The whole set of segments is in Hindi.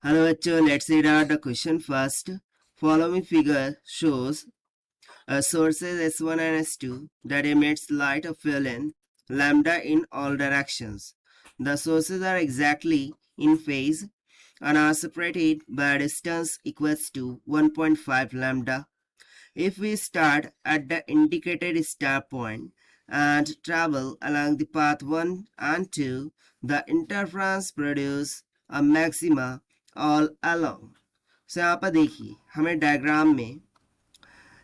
Hello bachcho, let's read out the question first. Following figure shows sources S1 and S2 that emits light of wavelength lambda in all directions. The sources are exactly in phase and are separated by a distance equals to 1.5 lambda. If we start at the indicated start point and travel along the path 1 and 2, the interference produces a maxima all along. So यहाँ पर देखिए हमें डायग्राम में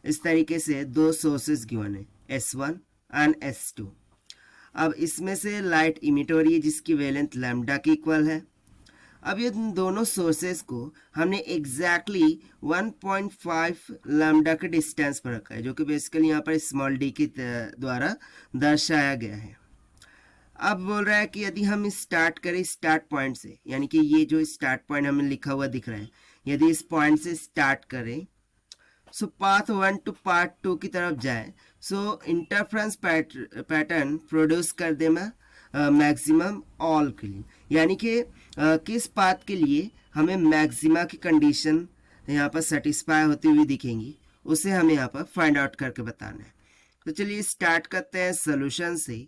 इस तरीके से दो सोर्सेज गिवन है S1 एंड S2। अब इसमें से लाइट इमिट हो रही है जिसकी वेलेंथ लैम्डा की इक्वल है। अब ये दोनों सोर्सेज को हमने एग्जैक्टली 1.5 लैम्डा के डिस्टेंस पर रखा है, जो कि बेसिकली यहाँ पर स्मॉल डी के द्वारा दर्शाया गया है। अब बोल रहा है कि यदि हम स्टार्ट करें स्टार्ट पॉइंट से, यानी कि ये जो स्टार्ट पॉइंट हमें लिखा हुआ दिख रहा है, यदि इस पॉइंट से स्टार्ट करें सो पाथ 1 टू पार्ट 2 की तरफ जाए, सो इंटरफ्रेंस पैटर्न प्रोड्यूस कर दे मैक्सिमम ऑल के लिए, यानी कि किस पाथ के लिए हमें मैक्सिमा की कंडीशन यहाँ पर सेटिस्फाई होती हुई दिखेंगी, उसे हमें यहाँ पर फाइंड आउट करके बताना है। तो चलिए स्टार्ट करते हैं सोल्यूशन से,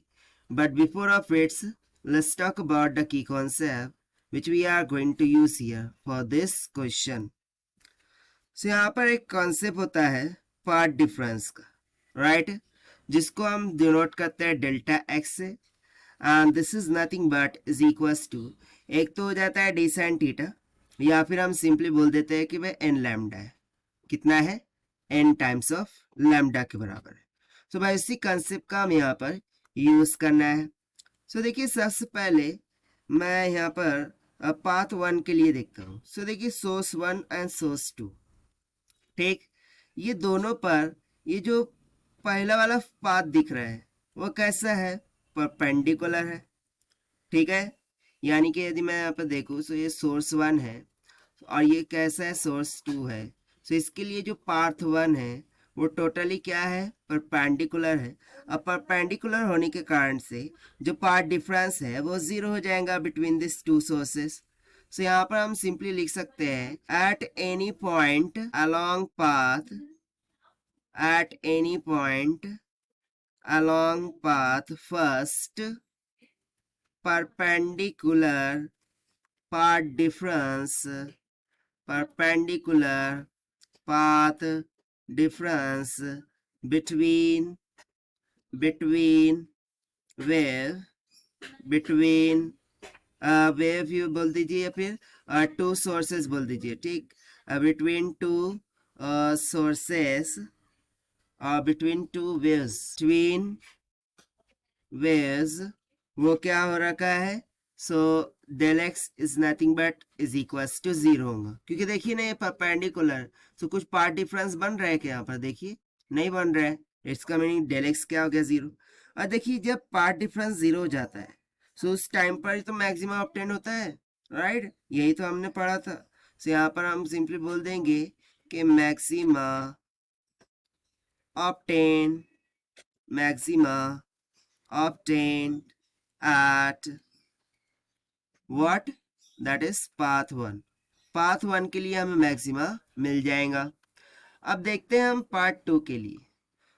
but before of it's let's talk about the key concept which we are going to use here for this question. So यहाँ पर एक कॉन्सेप्ट होता है पाथ डिफरेंस का, राइट, जिसको हम डिनोट करते हैं डेल्टा एक्स से, and this is nothing but is equals to, एक तो हो जाता है डी साइन थीटा, या फिर हम सिंपली बोल देते हैं कि भाई एन लैम्डा है, कितना है, एन टाइम्स ऑफ लैम्डा के बराबर है। सो भाई इसी कंसेप्ट का हम यहाँ पर यूज करना है। सो देखिए सबसे पहले मैं यहाँ पर पाथ 1 के लिए देखता हूँ। सो देखिए सोर्स 1 एंड सोर्स 2, ठीक, ये दोनों पर ये जो पहला वाला पाथ दिख रहा है वो कैसा है, परपेंडिकुलर है, ठीक है। यानी कि यदि मैं यहाँ पर देखूँ तो ये सोर्स 1 है और ये कैसा है, सोर्स 2 है। सो इसके लिए जो पाथ 1 है वो टोटली क्या है, परपेंडिकुलर है। अब परपेंडिकुलर होने के कारण से जो पाथ डिफरेंस है वो 0 हो जाएगा between this two sources. So यहाँ पर हम सिंपली लिख सकते हैं at any point along path, at any point along path first perpendicular path difference, perpendicular path difference between wave, between wave you बोल दीजिए या फिर टू सोर्सेस बोल दीजिए, ठीक, between two sources, between two waves, between waves वो क्या हो रखा है, so del X is nothing but is equals to 0 होगा, क्योंकि देखिए ना ये परपेंडिकुलर, सो कुछ पार्ट डिफरेंस बन रहा है क्या यहाँ पर, देखिए नहीं बन रहा है, इसका मीनिंग डेल एक्स क्या हो गया, 0। और देखिए जब पार्ट डिफरेंस 0 हो जाता है सो उस टाइम पर तो मैक्सिमम ऑब्टेन होता है, राइट, यही तो हमने पढ़ा था। सो यहाँ पर हम सिंपली बोल देंगे कि maxima obtain, maxima obtained at what, that is path 1। Path 1 के लिए हमें मैक्सिमा मिल जाएगा। अब देखते हैं हम पार्ट 2 के लिए।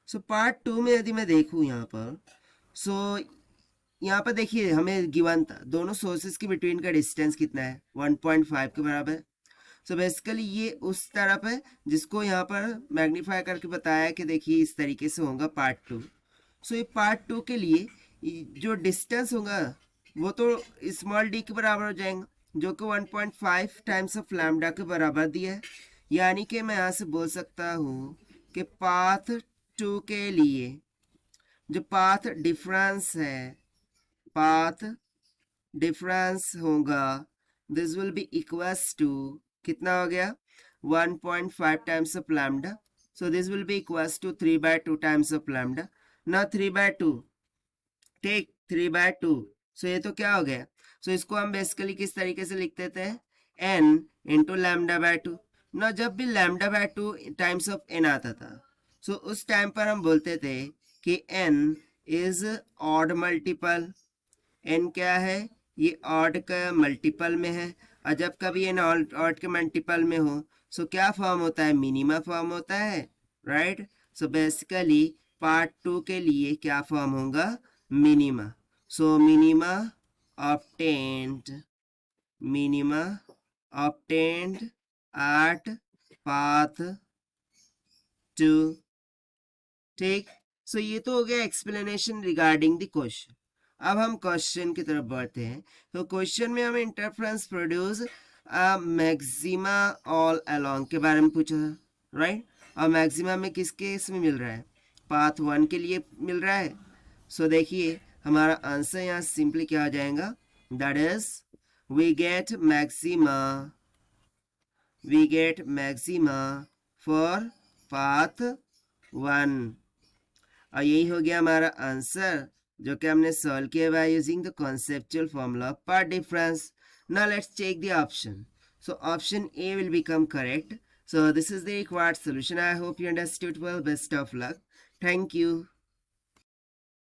सो पार्ट 2 में यदि मैं देखूं यहाँ पर, सो यहाँ पर देखिए हमें गिवन था दोनों सोर्सेज के बिटवीन का डिस्टेंस कितना है, 1.5 के बराबर है। सो बेसिकली ये उस तरफ है जिसको यहाँ पर मैग्नीफाई करके बताया कि देखिए इस तरीके से होगा पार्ट 2। सो ये पार्ट 2 के लिए जो डिस्टेंस होगा वो तो स्मॉल डी के बराबर हो जाएगा, जो कि 1.5 टाइम्स ऑफ लैम्डा के बराबर दिया है। यानी कि मैं यहाँ से बोल सकता हूँ कि पाथ 2 के लिए जो पाथ डिफरेंस है, पाथ डिफरेंस होगा, this will be equals to, कितना हो गया, 1.5 times of lambda. So this will be equals to 3/2 times of lambda, ना 3/2, ठीक, 3/2। सो ये तो क्या हो गया, सो इसको हम बेसिकली किस तरीके से लिख देते हैं, n इंटू λ/2 ना। जब भी λ/2 टाइम्स ऑफ n आता था सो उस टाइम पर हम बोलते थे कि n is odd multiple, n क्या है, ये ऑड का मल्टीपल में है। और जब कभी ये ऑड के मल्टीपल में हो सो क्या फॉर्म होता है, मिनिमा फॉर्म होता है, राइट। सो बेसिकली पार्ट 2 के लिए क्या फॉर्म होगा, मिनिमा। सो मिनिमा ऑब्टेन्ड एट पाथ 2। ठीक, सो ये तो हो गया एक्सप्लेनेशन रिगार्डिंग द क्वेश्चन। अब हम क्वेश्चन की तरफ बढ़ते हैं। तो क्वेश्चन में हमें interference produce maxima all along के बारे में पूछा था, राइट। और मैक्सिमा में किस केस में मिल रहा है, पाथ 1 के लिए मिल रहा है। सो देखिए हमारा आंसर यहाँ सिंपली क्या हो जाएगा, that is we get maxima for path 1। और यही हो गया हमारा आंसर जो कि हमने सॉल्व किया by using the conceptual formula part difference. Now let's check the option. So option A will become correct. So this is the required solution. I hope you understood well. Best of luck. Thank you.